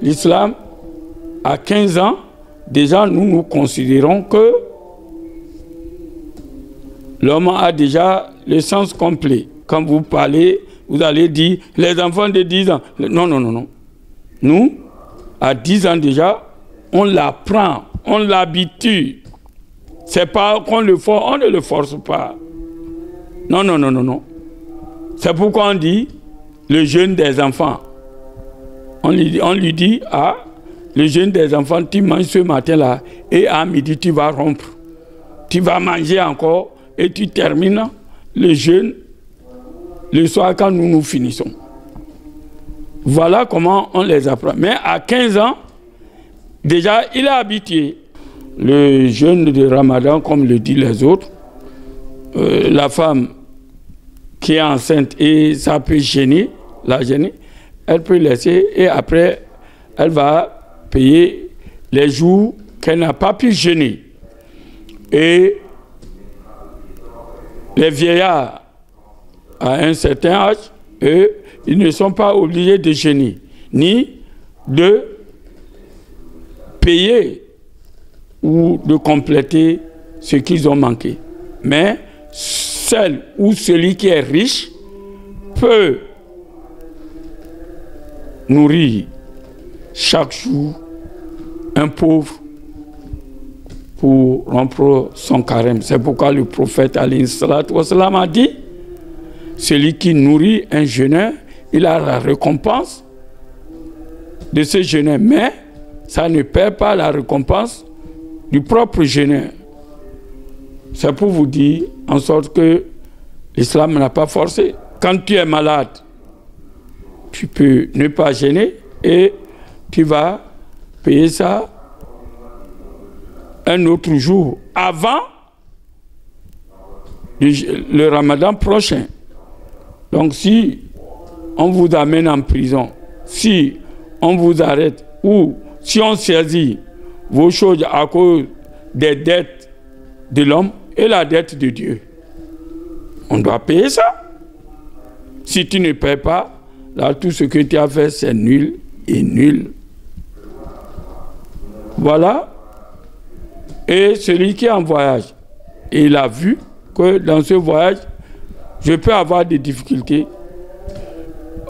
l'islam, à 15 ans, déjà nous considérons que l'homme a déjà le sens complet. Quand vous parlez, vous allez dire, les enfants de 10 ans. Non, non, non, non. Nous, à 10 ans déjà, on l'apprend, on l'habitue. C'est pas qu'on le force, on ne le force pas. Non, non, non, non, non. C'est pourquoi on dit le jeûne des enfants. On lui dit, ah, le jeûne des enfants, tu manges ce matin-là, et à midi, tu vas rompre. Tu vas manger encore, et tu termines le jeûne le soir quand nous finissons. Voilà comment on les apprend. Mais à 15 ans, déjà, il est habitué. Le jeûne de Ramadan, comme le disent les autres, la femme qui est enceinte et ça peut gêner, elle peut laisser et après, elle va payer les jours qu'elle n'a pas pu jeûner. Et les vieillards, à un certain âge, eux, ils ne sont pas obligés de jeûner, ni de payer ou de compléter ce qu'ils ont manqué. Mais celle ou celui qui est riche peut nourrir chaque jour un pauvre pour rompre son carême. C'est pourquoi le prophète alayhi salatu wa salam a dit, celui qui nourrit un jeûneur, il a la récompense de ce jeûneur, mais ça ne perd pas la récompense du propre jeûneur. C'est pour vous dire, en sorte que l'islam n'a pas forcé. Quand tu es malade, tu peux ne pas jeûner et tu vas payer ça un autre jour avant le Ramadan prochain. Donc si on vous amène en prison, si on vous arrête ou si on saisit vos choses à cause des dettes de l'homme et la dette de Dieu, on doit payer ça. Si tu ne payes pas, là tout ce que tu as fait c'est nul et nul. Voilà. Et celui qui est en voyage, et il a vu que dans ce voyage, je peux avoir des difficultés.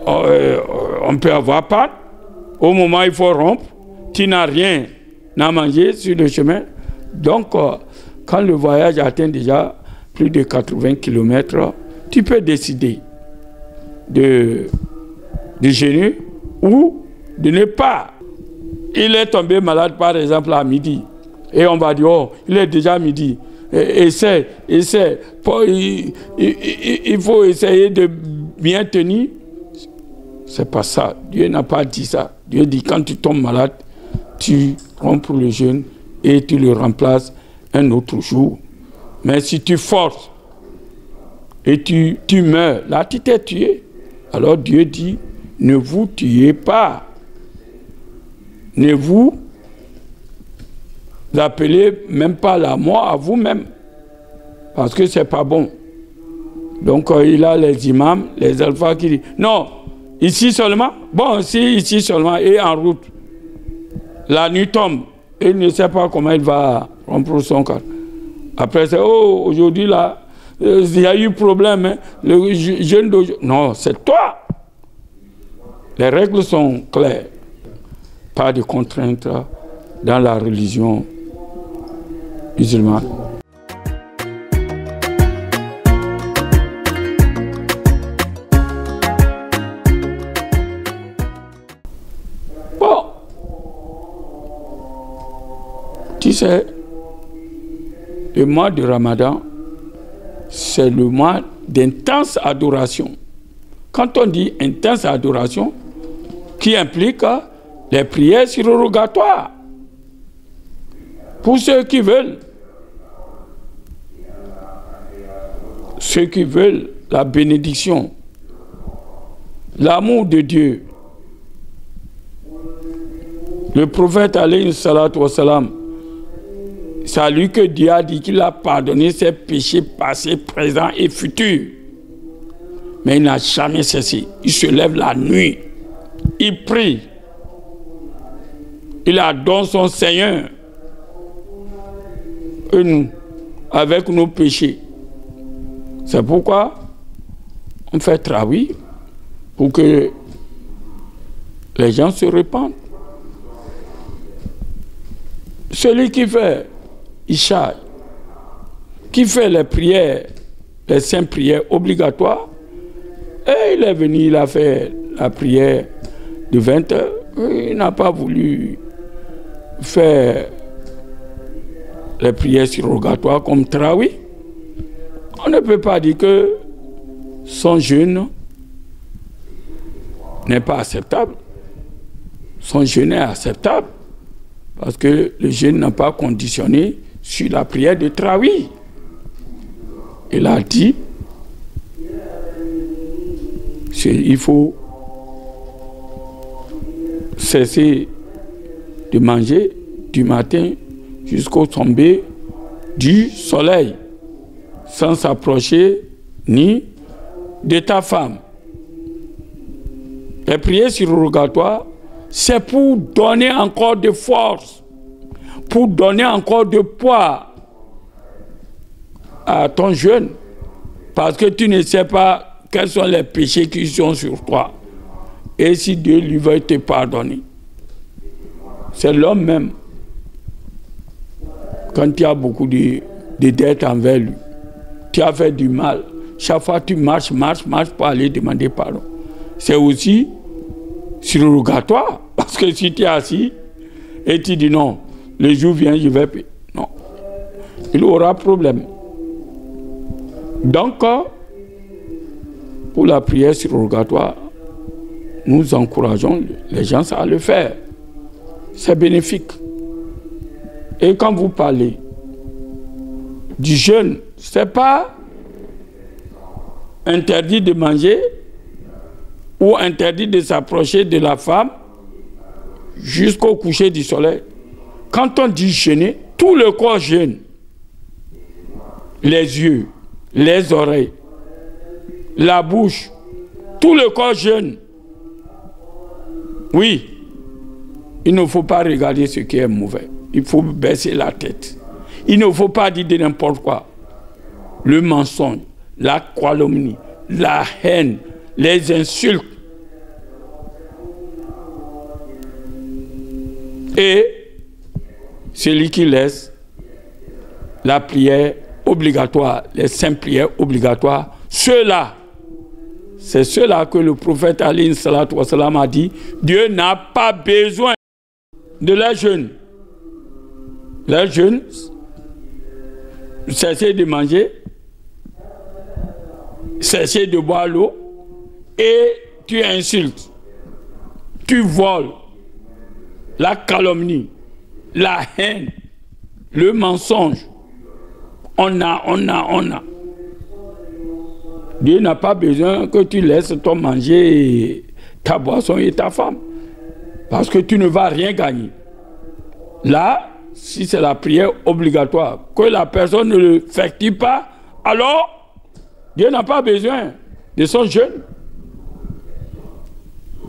On peut avoir panne. Au moment où il faut rompre, tu n'as rien à manger sur le chemin. Donc, quand le voyage atteint déjà plus de 80 km, tu peux décider de jeûner ou de ne pas. Il est tombé malade, par exemple, à midi. Et on va dire, oh, il est déjà midi. Essaie. Il faut essayer de bien tenir. C'est pas ça. Dieu n'a pas dit ça. Dieu dit, quand tu tombes malade, tu rompes le jeûne et tu le remplaces un autre jour. Mais si tu forces et tu meurs, là tu t'es tué. Alors Dieu dit, ne vous tuez pas. Ne vous appelez même pas la mort à vous-même. Parce que c'est pas bon. Donc il a les imams, les alphas qui disent, non, ici seulement, bon, si ici seulement, et en route, la nuit tombe, et il ne sait pas comment il va rompre son corps. Après, c'est, oh, aujourd'hui là, il y a eu problème, hein, le jeûne d'aujourd'hui. Non, c'est toi. Les règles sont claires. Pas de contraintes dans la religion musulmane. Bon, tu sais, le mois de Ramadan, c'est le mois d'intense adoration. Quand on dit intense adoration, qui implique les prières surrogatoires pour ceux qui veulent. Ceux qui veulent la bénédiction, l'amour de Dieu. Le prophète alayhi salatu wa salam, c'est à lui que Dieu a dit qu'il a pardonné ses péchés passés, présents et futurs. Mais il n'a jamais cessé. Il se lève la nuit, il prie. Il adore son Seigneur. Et nous, avec nos péchés. C'est pourquoi on fait travail pour que les gens se répandent. Celui qui fait Ishaï, qui fait les prières, les 5 prières obligatoires, et il est venu, il a fait la prière de 20 heures, il n'a pas voulu faire les prières surrogatoires comme Traoui. On ne peut pas dire que son jeûne n'est pas acceptable. Son jeûne est acceptable parce que le jeûne n'a pas conditionné sur la prière de Traoui. Il a dit il faut cesser de manger du matin jusqu'au tomber du soleil sans s'approcher ni de ta femme. Les prières surrogatoires, c'est pour donner encore de force, pour donner encore de poids à ton jeûne, parce que tu ne sais pas quels sont les péchés qui sont sur toi. Et si Dieu lui veut te pardonner, c'est l'homme même. Quand tu as beaucoup de dettes envers lui, tu as fait du mal. Chaque fois tu marches pour aller demander pardon. C'est aussi surrogatoire. Parce que si tu es assis et tu dis non, le jour vient, je vais payer. Non. Il aura problème. Donc, pour la prière surrogatoire, nous encourageons les gens à le faire. C'est bénéfique. Et quand vous parlez du jeûne, ce n'est pas interdit de manger ou interdit de s'approcher de la femme jusqu'au coucher du soleil. Quand on dit jeûner, tout le corps jeûne. Les yeux, les oreilles, la bouche, tout le corps jeûne. Oui, il ne faut pas regarder ce qui est mauvais. Il faut baisser la tête. Il ne faut pas dire de n'importe quoi. Le mensonge, la calomnie, la haine, les insultes. Et celui qui laisse la prière obligatoire, les 5 prières obligatoires, ceux-là, c'est ceux-là que le prophète alayhi salatu wa salam a dit, Dieu n'a pas besoin de leur jeûne. Leur jeûne, cesser de manger, cesser de boire l'eau, et tu insultes, tu voles, la calomnie, la haine, le mensonge. On a. Dieu n'a pas besoin que tu laisses toi manger ta boisson et ta femme. Parce que tu ne vas rien gagner. Là, si c'est la prière obligatoire, que la personne ne le effectue pas, alors Dieu n'a pas besoin de son jeûne.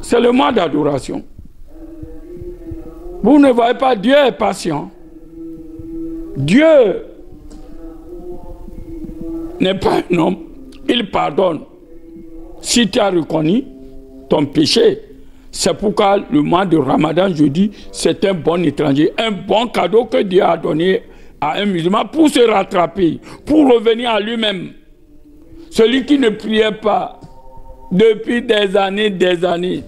C'est le mois d'adoration. Vous ne voyez pas, Dieu est patient. Dieu n'est pas un homme. Il pardonne. Si tu as reconnu ton péché, c'est pourquoi le mois de Ramadan, je dis, c'est un bon étranger, un bon cadeau que Dieu a donné à un musulman pour se rattraper, pour revenir à lui-même. Celui qui ne priait pas depuis des années,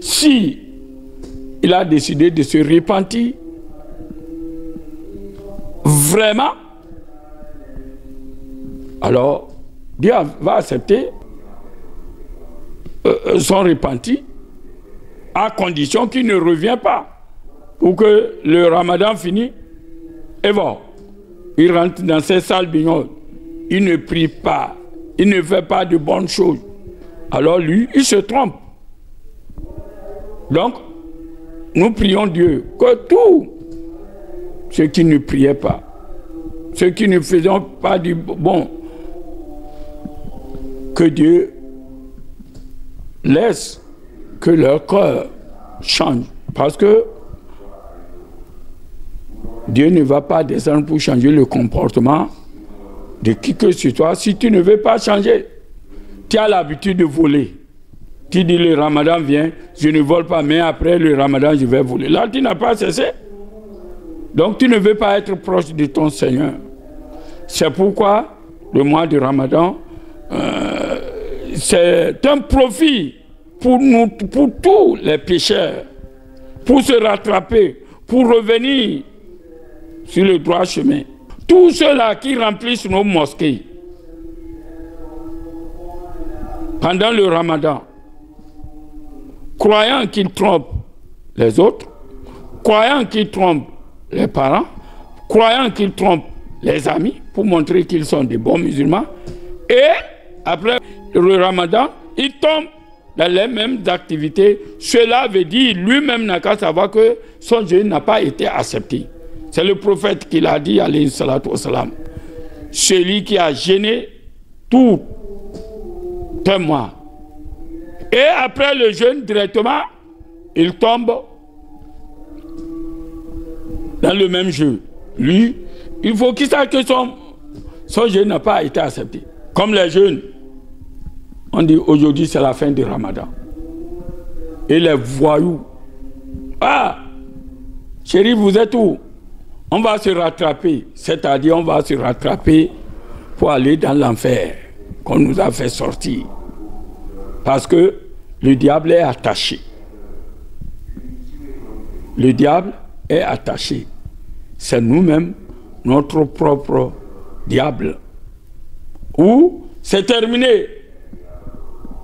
si il a décidé de se repentir, vraiment, alors Dieu va accepter son repenti à condition qu'il ne revient pas. Pour que le Ramadan finisse, et bon, il rentre dans ses salles bignoles, il ne prie pas, il ne fait pas de bonnes choses. Alors lui, il se trompe. Donc, nous prions Dieu que tous ceux qui ne priaient pas, ceux qui ne faisaient pas du bon, que Dieu laisse que leur cœur change Parce que Dieu ne va pas descendre pour changer le comportement de qui que ce soit si tu ne veux pas changer. Tu as l'habitude de voler. Tu dis le ramadan vient, je ne vole pas, mais après le ramadan, je vais voler. Là, tu n'as pas cessé. Donc, tu ne veux pas être proche de ton Seigneur. C'est pourquoi le mois du ramadan, c'est un profit pour nous, pour tous les pécheurs, pour se rattraper, pour revenir sur le droit chemin. Tous ceux-là qui remplissent nos mosquées pendant le ramadan, croyant qu'ils trompent les autres, croyant qu'ils trompent les parents, croyant qu'ils trompent les amis pour montrer qu'ils sont des bons musulmans, et après le ramadan, ils tombent dans les mêmes activités. Cela veut dire lui-même n'a qu'à savoir que son jeûne n'a pas été accepté. C'est le prophète qui l'a dit, alayhi salatu wassalam. Celui qui a jeûné tout un mois. Et après le jeûne, directement, il tombe dans le même jeu. Lui, il faut qu'il sache que son jeûne n'a pas été accepté. Comme les jeunes, on dit aujourd'hui c'est la fin du ramadan. Et les voyous, ah, chérie, vous êtes où? On va se rattraper, c'est-à-dire on va se rattraper pour aller dans l'enfer qu'on nous a fait sortir. Parce que le diable est attaché. Le diable est attaché. C'est nous-mêmes, notre propre diable. Ou c'est terminé.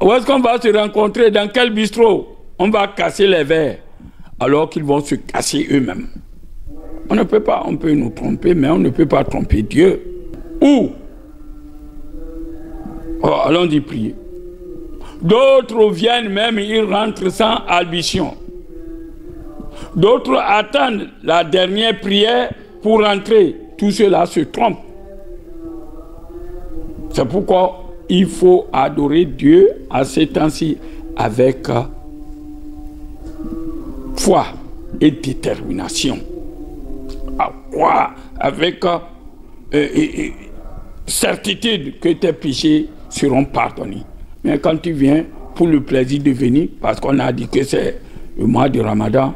Où est-ce qu'on va se rencontrer? Dans quel bistrot? On va casser les verres alors qu'ils vont se casser eux-mêmes. On ne peut pas, on peut nous tromper, mais on ne peut pas tromper Dieu. Ou, allons-y prier. D'autres viennent même, ils rentrent sans ambition. D'autres attendent la dernière prière pour rentrer. Tout cela se trompe. C'est pourquoi il faut adorer Dieu à ces temps-ci avec foi et détermination. À quoi? Avec certitude que tes péchés seront pardonnés. Mais quand tu viens pour le plaisir de venir, parce qu'on a dit que c'est le mois du ramadan,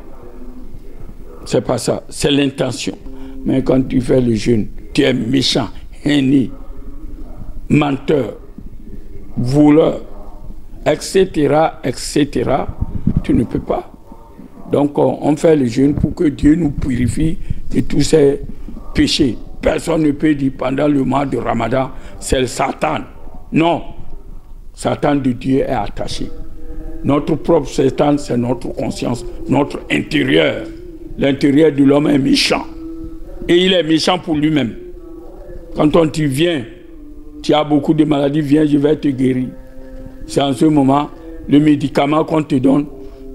c'est pas ça, c'est l'intention. Mais quand tu fais le jeûne, tu es méchant, haineux, menteur, voleur, etc., etc., tu ne peux pas. Donc on fait le jeûne pour que Dieu nous purifie de tous ces péchés. Personne ne peut dire pendant le mois de Ramadan, c'est le Satan. Non, Satan de Dieu est attaché. Notre propre Satan, c'est notre conscience, notre intérieur. L'intérieur de l'homme est méchant. Et il est méchant pour lui-même. Quand on te vient, tu as beaucoup de maladies, viens, je vais te guérir. C'est en ce moment, le médicament qu'on te donne,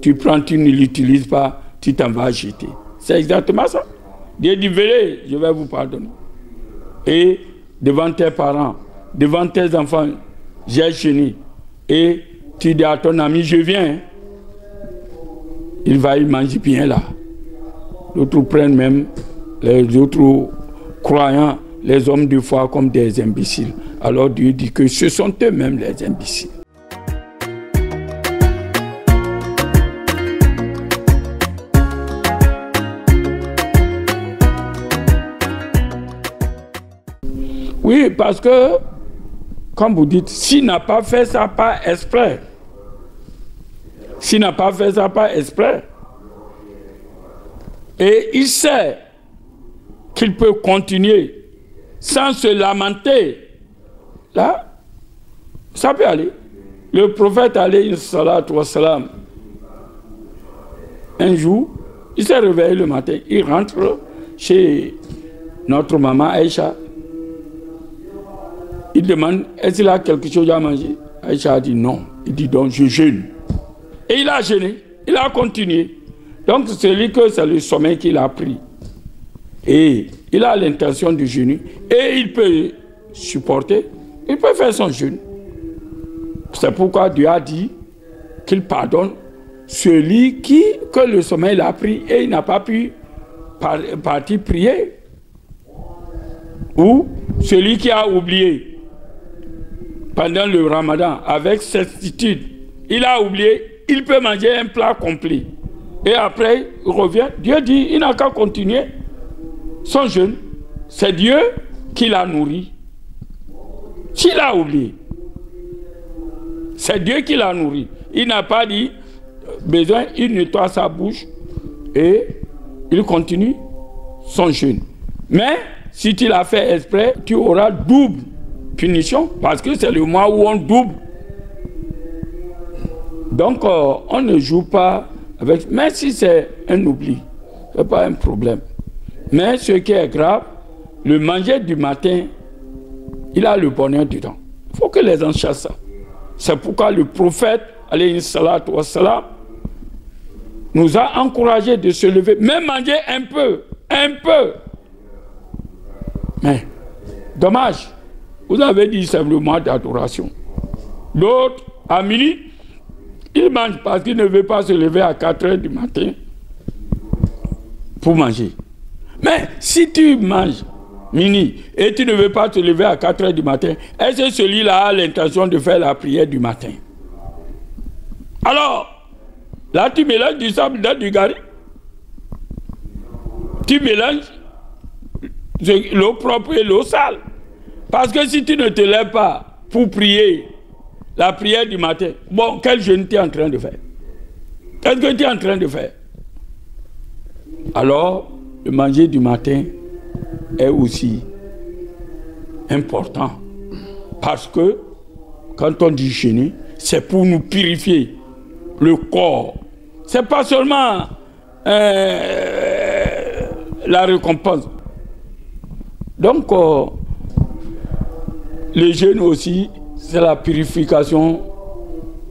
tu prends, tu ne l'utilises pas, tu t'en vas jeter. C'est exactement ça. Dieu dit, venez, je vais vous pardonner. Et devant tes parents, devant tes enfants, j'ai jeûné. Et tu dis à ton ami, je viens. Il va y manger bien là. D'autres prennent même les autres croyants, les hommes de foi comme des imbéciles. Alors Dieu dit que ce sont eux-mêmes les imbéciles. Oui, parce que, comme vous dites, s'il n'a pas fait ça par exprès, s'il n'a pas fait ça par exprès, et il sait qu'il peut continuer sans se lamenter, là, ça peut aller. Le prophète alayhi salatu wassalam, un jour, il s'est réveillé le matin, il rentre chez notre maman Aïcha. Il demande, est-ce qu'il a quelque chose à manger? Aïcha a dit non. Il dit donc, je jeûne. Et il a jeûné, il a continué. Donc, c'est lui que c'est le sommeil qu'il a pris. Et il a l'intention de jeûner. Et il peut supporter, il peut faire son jeûne. C'est pourquoi Dieu a dit qu'il pardonne celui que le sommeil l'a pris et il n'a pas pu partir prier. Ou celui qui a oublié pendant le ramadan avec certitude, il a oublié, il peut manger un plat complet. Et après, il revient. Dieu dit, il n'a qu'à continuer son jeûne. C'est Dieu qui l'a nourri. S'il a oublié, c'est Dieu qui l'a nourri. Il n'a pas dit, besoin, il nettoie sa bouche et il continue son jeûne. Mais si tu l'as fait exprès, tu auras double punition parce que c'est le mois où on double. Donc, on ne joue pas avec... Mais si c'est un oubli, ce n'est pas un problème. Mais ce qui est grave, le manger du matin, il a le bonheur dedans. Il faut que les gens chassent ça. C'est pourquoi le prophète, alayhi salatu wassalam, nous a encouragés de se lever, même manger un peu. Mais, dommage, vous avez dit c'est le mois d'adoration. L'autre, à midi, il mange parce qu'il ne veut pas se lever à 4 h du matin pour manger. Mais si tu manges midi et tu ne veux pas te lever à 4 h du matin, est-ce que celui-là a l'intention de faire la prière du matin? Alors, là tu mélanges du sable dans du gari. Tu mélanges l'eau propre et l'eau sale. Parce que si tu ne te lèves pas pour prier la prière du matin, bon, quel jeûne tu es en train de faire? Qu'est-ce que tu es en train de faire? Alors, le manger du matin est aussi important. Parce que, quand on dit jeûner, c'est pour nous purifier le corps. C'est pas seulement la récompense. Donc, le jeûne aussi, c'est la purification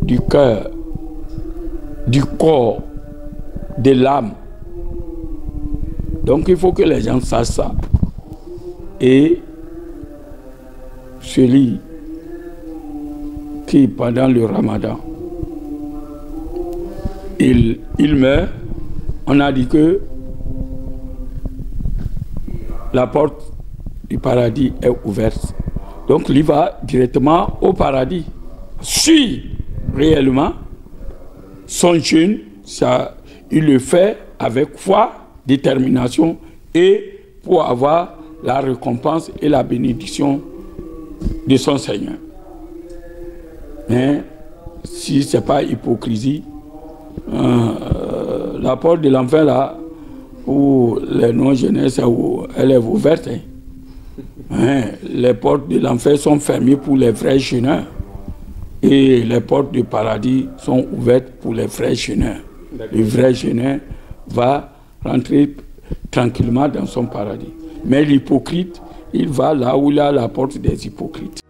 du cœur, du corps, de l'âme. Donc, il faut que les gens sachent ça. Et celui qui, pendant le ramadan, il meurt, on a dit que la porte du paradis est ouverte. Donc, il va directement au paradis. Si réellement son jeûne, il le fait avec foi, détermination et pour avoir la récompense et la bénédiction de son Seigneur. Mais si ce n'est pas hypocrisie, la porte de l'enfer là, où les non-jeunesse, elle est ouverte. Les portes de l'enfer sont fermées pour les vrais jeûneurs. Et les portes du paradis sont ouvertes pour les vrais jeûneurs. Le vrai jeûneur va rentrer tranquillement dans son paradis. Mais l'hypocrite, il va là où il a la porte des hypocrites.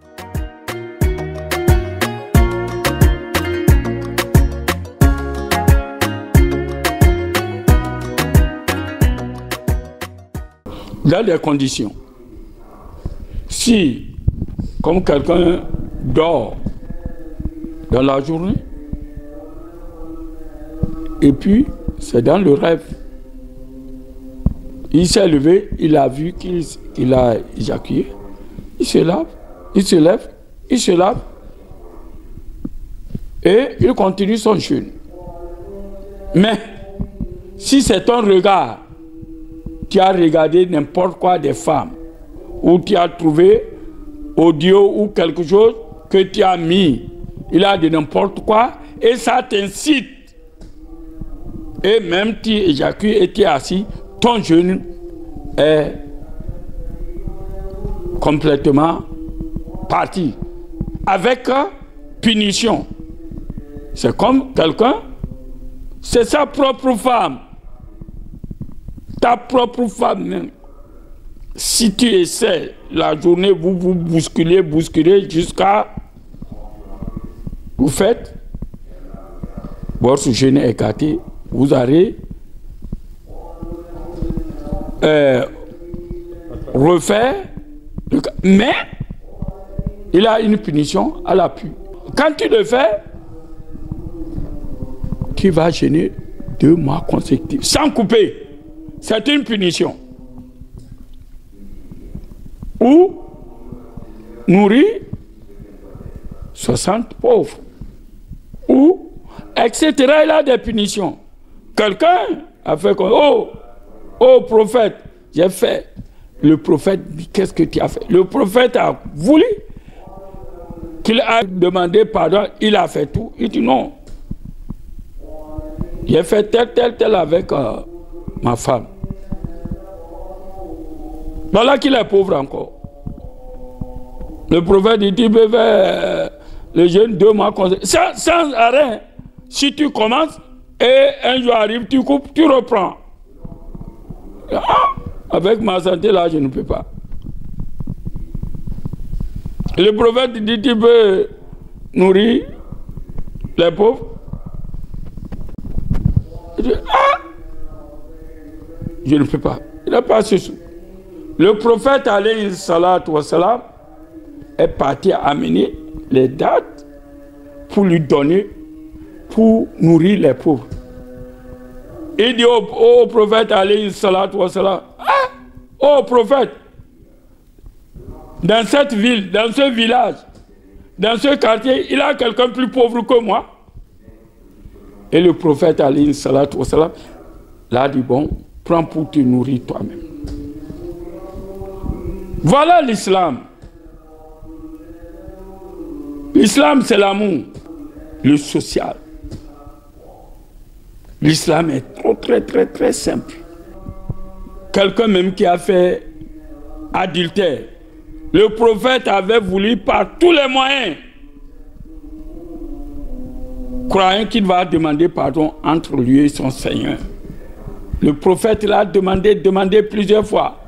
Dans des conditions. Si, comme quelqu'un dort dans la journée, et puis c'est dans le rêve, il s'est levé, il a vu qu'il a éjaculé, il se lave, il se lève, il se lave, et il continue son jeûne. Mais, si c'est ton regard, tu as regardé n'importe quoi des femmes, ou tu as trouvé audio ou quelque chose que tu as mis, il a de n'importe quoi, et ça t'incite. Et même tu éjacules et tu es assis, ton jeûne est complètement parti. Avec punition. C'est comme quelqu'un, c'est sa propre femme. Ta propre femme même. Si tu essaies la journée, vous bousculez jusqu'à... Vous faites, votre jeûne est écarté, vous allez refaire, mais il a une punition à l'appui. Quand tu le fais, qui va jeûner 2 mois consécutifs, sans couper. C'est une punition. Ou nourrir 60 pauvres. Ou, etc. Il a des punitions. Quelqu'un a fait comme, oh prophète, j'ai fait. Le prophète dit, qu'est-ce que tu as fait? Le prophète a voulu qu'il a demandé pardon, il a fait tout. Il dit non. J'ai fait tel avec ma femme. Voilà qu'il est pauvre encore. Le prophète dit, tu peux faire le jeûne 2 mois sans arrêt. Si tu commences et un jour arrive, tu coupes, tu reprends. Avec ma santé là, je ne peux pas. Le prophète dit, tu peux nourrir les pauvres. Il dit, je ne peux pas. Il n'a pas ce sou. Le prophète alayhi salatu wa salam est parti amener les dates pour lui donner, pour nourrir les pauvres. Il dit au prophète alayhi salatu wa salam, ô prophète, dans cette ville, dans ce village, dans ce quartier, il y a quelqu'un plus pauvre que moi. Et le prophète alayhi salatu wa salam l'a dit, bon, prends pour te nourrir toi-même. Voilà l'islam. L'islam, c'est l'amour, le social. L'islam est très simple. Quelqu'un même qui a fait adultère, le prophète avait voulu par tous les moyens, croyant qu'il va demander pardon entre lui et son Seigneur. Le prophète l'a demandé plusieurs fois.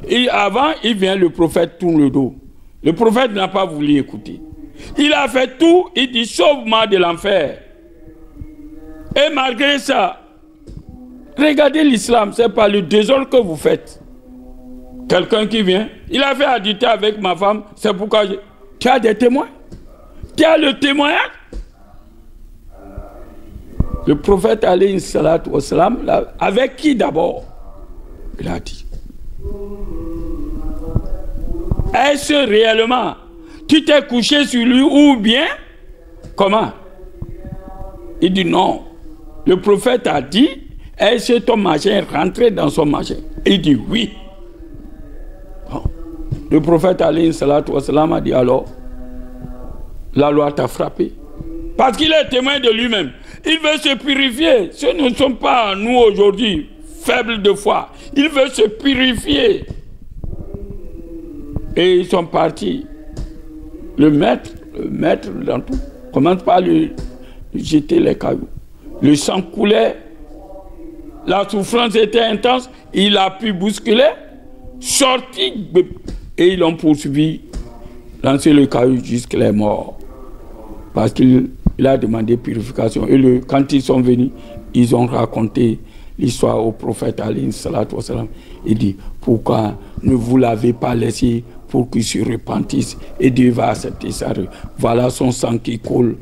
Et avant, il vient, le prophète tourne le dos. Le prophète n'a pas voulu écouter. Il a fait tout, il dit, sauve-moi de l'enfer. Et malgré ça, regardez l'islam, c'est pas le désordre que vous faites. Quelqu'un qui vient, il a fait adultère avec ma femme, c'est pourquoi tu as des témoins. Tu as le témoignage. Le prophète alayhi salatu wa salam, avec qui d'abord? Il a dit, est-ce réellement tu t'es couché sur lui ou bien comment? Il dit non. Le prophète a dit, est-ce que ton machin est rentré dans son machin? Il dit oui. Bon. Le prophète alayhi salatu wa salam a dit alors, la loi t'a frappé. Parce qu'il est témoin de lui-même. Il veut se purifier. Ce ne sont pas nous aujourd'hui faibles de foi. Il veut se purifier. Et ils sont partis. Le maître dans tout, commence par lui jeter les cailloux. Le sang coulait. La souffrance était intense. Il a pu bousculer. Sorti. Et ils l'ont poursuivi. Lancé le caillou jusqu'à la mort. Parce qu'il a demandé purification. Et quand ils sont venus, ils ont raconté l'histoire au prophète alayhi salatu wa salam. Il dit, pourquoi ne vous l'avez pas laissé pour qu'il se repentisse et Dieu va accepter ça. Voilà son sang qui coule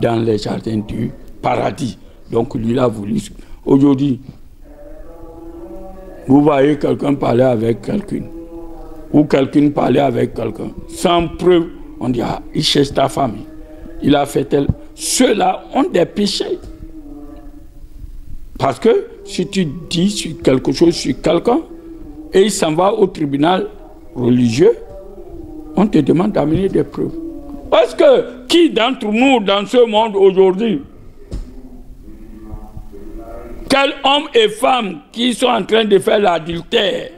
dans les jardins du paradis. Donc lui a voulu. Aujourd'hui, vous voyez quelqu'un parler avec quelqu'un ou quelqu'un parler avec quelqu'un sans preuve, on dit ah, il cherche ta femme, il a fait tel. Ceux-là ont des péchés. Parce que si tu dis sur quelque chose sur quelqu'un et il s'en va au tribunal religieux, on te demande d'amener des preuves. Parce que qui d'entre nous dans ce monde aujourd'hui, quels hommes et femmes qui sont en train de faire l'adultère,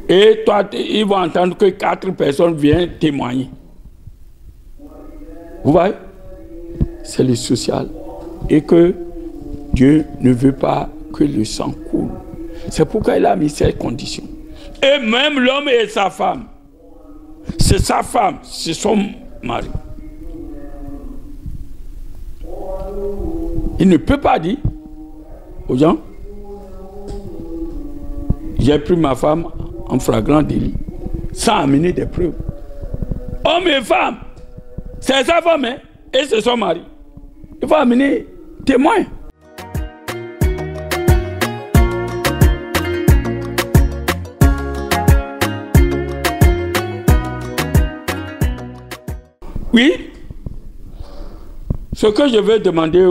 et toi, ils vont entendre que 4 personnes viennent témoigner. Vous voyez? C'est le social. Et que Dieu ne veut pas que le sang coule. C'est pourquoi il a mis ces conditions. Et même l'homme et sa femme. C'est sa femme, c'est son mari. Il ne peut pas dire aux gens, j'ai pris ma femme en flagrant délit, sans amener des preuves. Homme et femme, c'est sa femme, hein, et c'est son mari. Il faut amener témoin. Oui, ce que je vais demander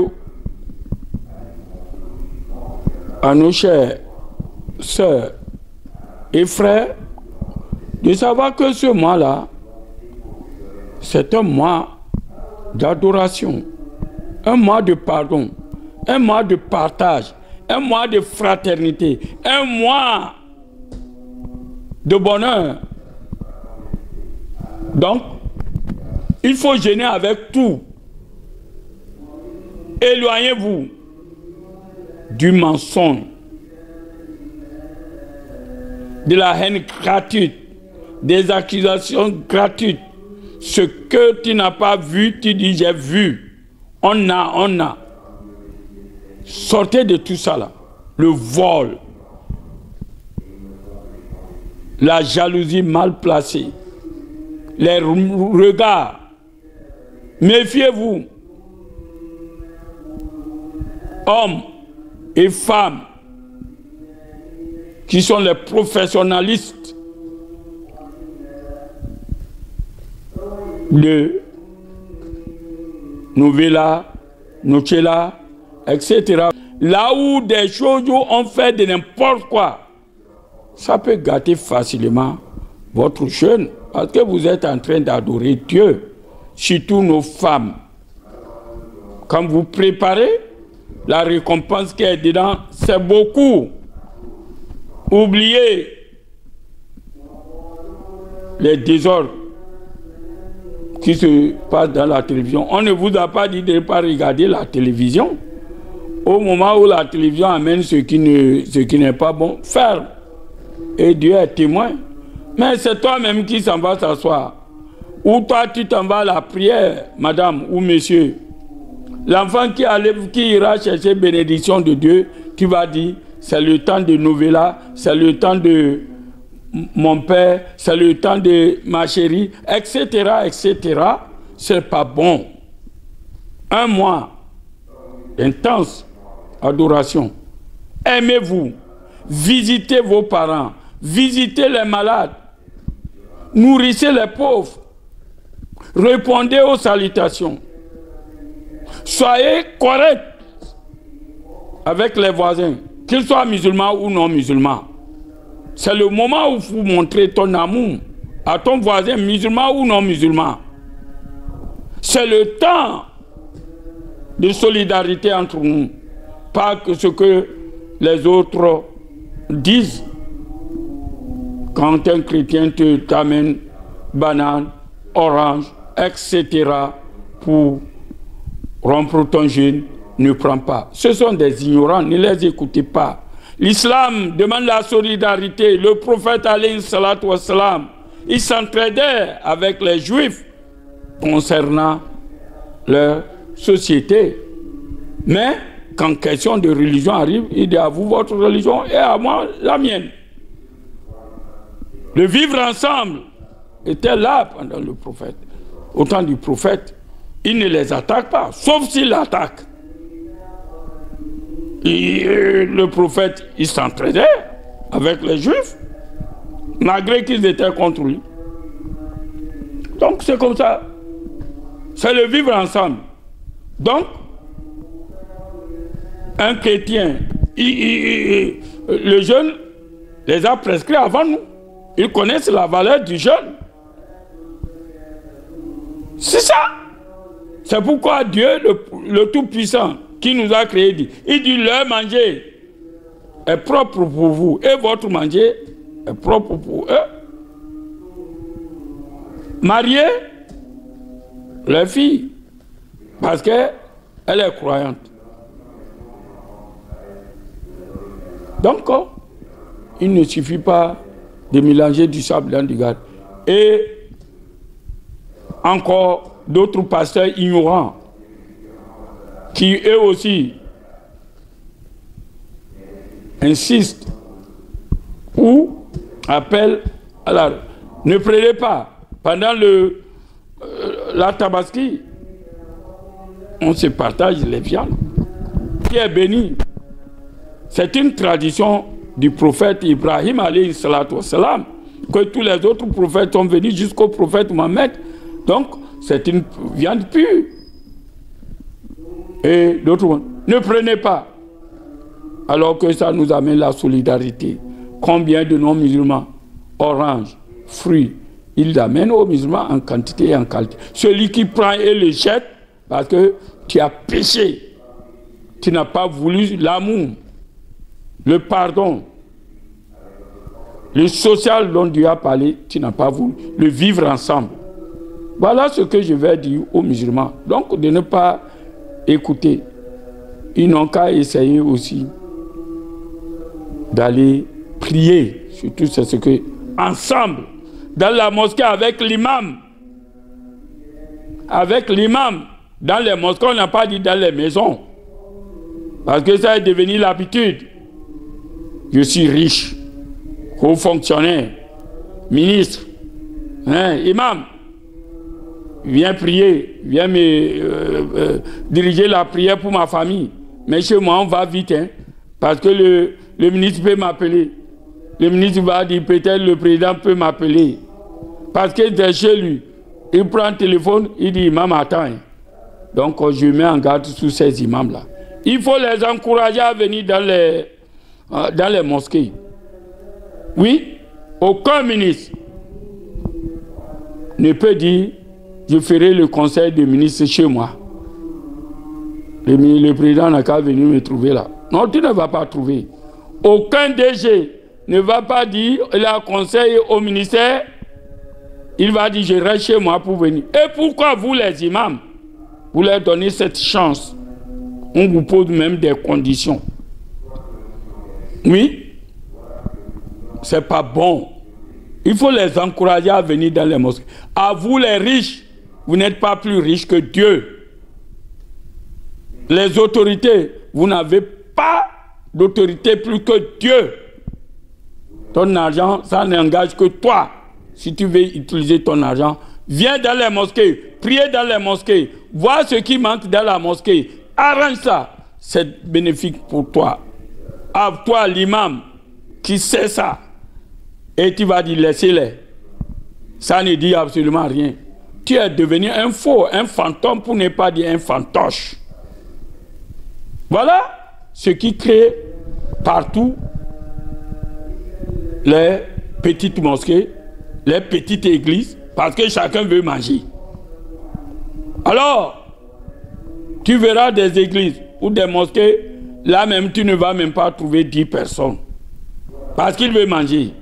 à nos chers sœurs et frères, de savoir que ce mois-là, c'est un mois d'adoration, un mois de pardon, un mois de partage, un mois de fraternité, un mois de bonheur. Donc, il faut jeûner avec tout. Éloignez-vous du mensonge, de la haine gratuite, des accusations gratuites. Ce que tu n'as pas vu, tu dis j'ai vu. On a. Sortez de tout ça là. Le vol, la jalousie mal placée, les regards. Méfiez-vous. Hommes et femmes qui sont les professionnalistes de Novella, Nocella, etc. Là où des choses ont fait de n'importe quoi, ça peut gâter facilement votre jeûne parce que vous êtes en train d'adorer Dieu, surtout nos femmes. Quand vous préparez, la récompense qui est dedans, c'est beaucoup. Oubliez les désordres qui se passent dans la télévision. On ne vous a pas dit de ne pas regarder la télévision. Au moment où la télévision amène ce qui n'est pas bon, ferme. Et Dieu est témoin. Mais c'est toi-même qui s'en va s'asseoir. Ou toi, tu t'en vas à la prière, madame ou monsieur. L'enfant qui ira chercher bénédiction de Dieu, tu vas dire, c'est le temps de Novella, c'est le temps de mon père, c'est le temps de ma chérie, etc., etc. C'est pas bon. Un mois intense adoration. Aimez-vous. Visitez vos parents. Visitez les malades. Nourrissez les pauvres. Répondez aux salutations. Soyez corrects avec les voisins, qu'ils soient musulmans ou non musulmans. C'est le moment où vous montrez ton amour à ton voisin, musulman ou non musulman. C'est le temps de solidarité entre nous, pas que ce que les autres disent. Quand un chrétien t'amène banane, orange, etc. pour rompre ton jeûne, ne prends pas. Ce sont des ignorants, ne les écoutez pas. L'islam demande la solidarité. Le prophète alayhi salatu wassalam, il s'entraidait avec les juifs concernant leur société. Mais quand question de religion arrive, il dit à vous votre religion et à moi la mienne. Le vivre ensemble était là pendant le prophète. Au temps du prophète, il ne les attaque pas, sauf s'il l'attaque. Le prophète, il s'entraidait avec les juifs, malgré qu'ils étaient contre lui. Donc c'est comme ça. C'est le vivre ensemble. Donc, un chrétien, le jeûne les a prescrits avant nous. Ils connaissent la valeur du jeûne. C'est ça. C'est pourquoi Dieu, le Tout-Puissant, qui nous a créés, dit, il dit, leur manger est propre pour vous et votre manger est propre pour eux. Mariez leur fille parce qu'elle est croyante. Donc, il ne suffit pas de mélanger du sable dans du gaz. Et encore d'autres pasteurs ignorants qui eux aussi insistent ou appellent à la... Ne prenez pas pendant la tabaski. on se partage les viandes. Qui est béni? C'est une tradition du prophète Ibrahim, alayhi salatu wassalam, que tous les autres prophètes sont venus jusqu'au prophète Mohammed. Donc, c'est une viande pure. Et d'autres, ne prenez pas. Alors que ça nous amène la solidarité. Combien de non-musulmans, oranges, fruits, ils amènent aux musulmans en quantité et en qualité. Celui qui prend et le jette, parce que tu as péché. Tu n'as pas voulu l'amour, le pardon, le social dont Dieu a parlé, tu n'as pas voulu le vivre ensemble. Voilà ce que je vais dire aux musulmans. Donc, de ne pas écouter. Ils n'ont qu'à essayer aussi d'aller prier. Surtout, c'est ce que, ensemble, dans la mosquée avec l'imam. Avec l'imam. Dans les mosquées, on n'a pas dit dans les maisons. Parce que ça est devenu l'habitude. Je suis riche, haut fonctionnaire, ministre, imam. Viens prier, viens me diriger la prière pour ma famille. Mais chez moi, on va vite, hein, parce que le ministre peut m'appeler. Le ministre va dire, peut-être le président peut m'appeler. Parce que c'est chez lui. Il prend le téléphone, il dit, imam, attends. Hein. Donc, je mets en garde sur ces imams-là. Il faut les encourager à venir dans les mosquées. Oui, aucun ministre ne peut dire je ferai le conseil de ministre chez moi. Le président n'a qu'à venir me trouver là. Non, tu ne vas pas trouver. Aucun DG ne va pas dire il a conseil au ministère. Il va dire je reste chez moi pour venir. Et pourquoi vous les imams, vous leur donnez cette chance? On vous pose même des conditions. Oui, c'est pas bon. Il faut les encourager à venir dans les mosquées. À vous les riches, vous n'êtes pas plus riches que Dieu. Les autorités, vous n'avez pas d'autorité plus que Dieu. Ton argent, ça n'engage que toi. Si tu veux utiliser ton argent, viens dans les mosquées, priez dans les mosquées, vois ce qui manque dans la mosquée, arrange ça. C'est bénéfique pour toi. À toi, l'imam, qui sait ça. Et tu vas dire, laissez-les. Ça ne dit absolument rien. Tu es devenu un faux, un fantôme, pour ne pas dire un fantoche. Voilà ce qui crée partout les petites mosquées, les petites églises, parce que chacun veut manger. Alors, tu verras des églises ou des mosquées, là même tu ne vas même pas trouver 10 personnes. Parce qu'il veut manger.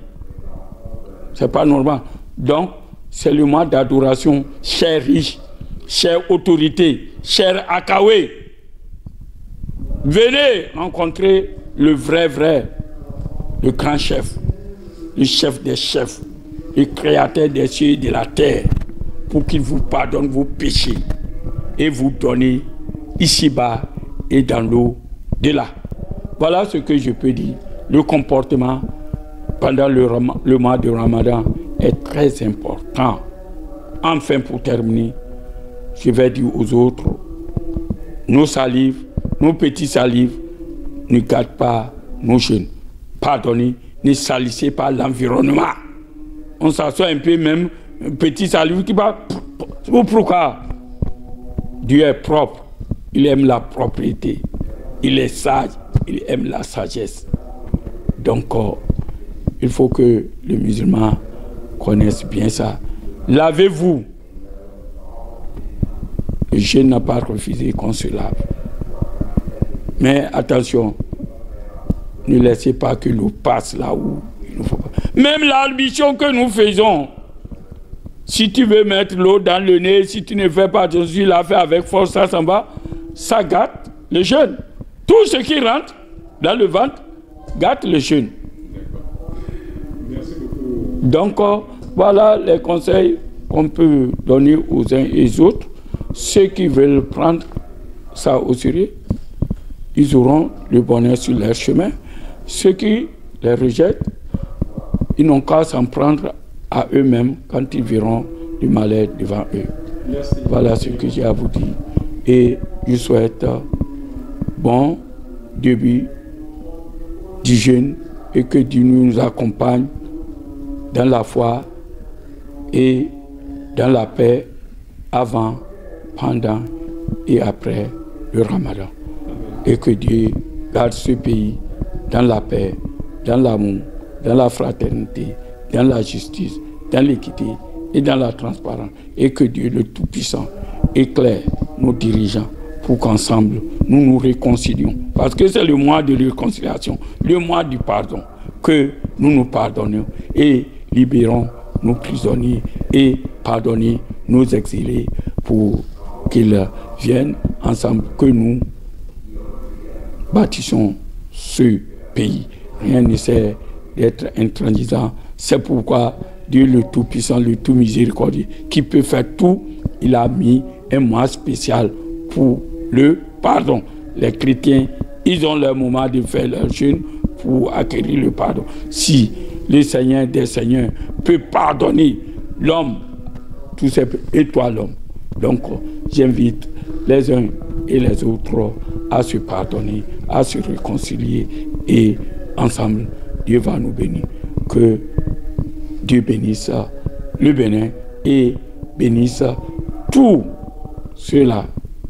C'est pas normal. Donc, c'est le mois d'adoration, chers riches, chères autorités, chers Akawé. Venez rencontrer le vrai, le grand chef, le chef des chefs, le créateur des cieux et de la terre, pour qu'il vous pardonne vos péchés et vous donne ici-bas et dans l'au-delà. Voilà ce que je peux dire. Le comportement pendant le mois de Ramadan est très important. Enfin, pour terminer, je vais dire aux autres, nos salives, nos petits salives, ne gâtent pas nos jeunes. Pardonnez, ne salissez pas l'environnement. On s'assoit un peu même, un petit salive qui va... Pourquoi? Dieu est propre, il aime la propriété, il est sage, il aime la sagesse. Donc, il faut que les musulmans connaissent bien ça. Lavez-vous. Le jeune n'a pas refusé qu'on se lave. Mais attention, ne laissez pas que l'eau passe là où il ne faut pas. Même l'ambition que nous faisons, si tu veux mettre l'eau dans le nez, si tu ne fais pas attention, tu l'as fait avec force, ça s'en va, ça gâte le jeûne. Tout ce qui rentre dans le ventre gâte le jeûne. Donc, voilà les conseils qu'on peut donner aux uns et aux autres. Ceux qui veulent prendre ça au sérieux, ils auront le bonheur sur leur chemin. Ceux qui les rejettent, ils n'ont qu'à s'en prendre à eux-mêmes quand ils verront le malheur devant eux. Merci. Voilà ce que j'ai à vous dire. Et je souhaite bon début du jeûne et que Dieu nous accompagne dans la foi et dans la paix avant, pendant et après le Ramadan. Et que Dieu garde ce pays dans la paix, dans l'amour, dans la fraternité, dans la justice, dans l'équité et dans la transparence. Et que Dieu le Tout-Puissant éclaire nos dirigeants pour qu'ensemble nous nous réconcilions. Parce que c'est le mois de réconciliation, le mois du pardon, que nous nous pardonnons et libérons nos prisonniers et pardonnons nos exilés pour qu'ils viennent ensemble, que nous bâtissons ce pays. Rien ne sert d'être intransigeant. C'est pourquoi Dieu le Tout-Puissant, le Tout-Miséricordieux, qui peut faire tout, il a mis un mois spécial pour le pardon. Les chrétiens, ils ont leur moment de faire leur jeûne pour acquérir le pardon. Si le Seigneur des Seigneurs peut pardonner l'homme, tout ça, et toi l'homme. Donc, j'invite les uns et les autres à se pardonner, à se réconcilier et ensemble, Dieu va nous bénir. Que Dieu bénisse le Bénin et bénisse tous ceux-là,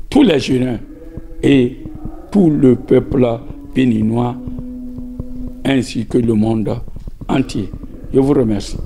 tous les jeunes et tout le peuple béninois ainsi que le monde entier. Je vous remercie.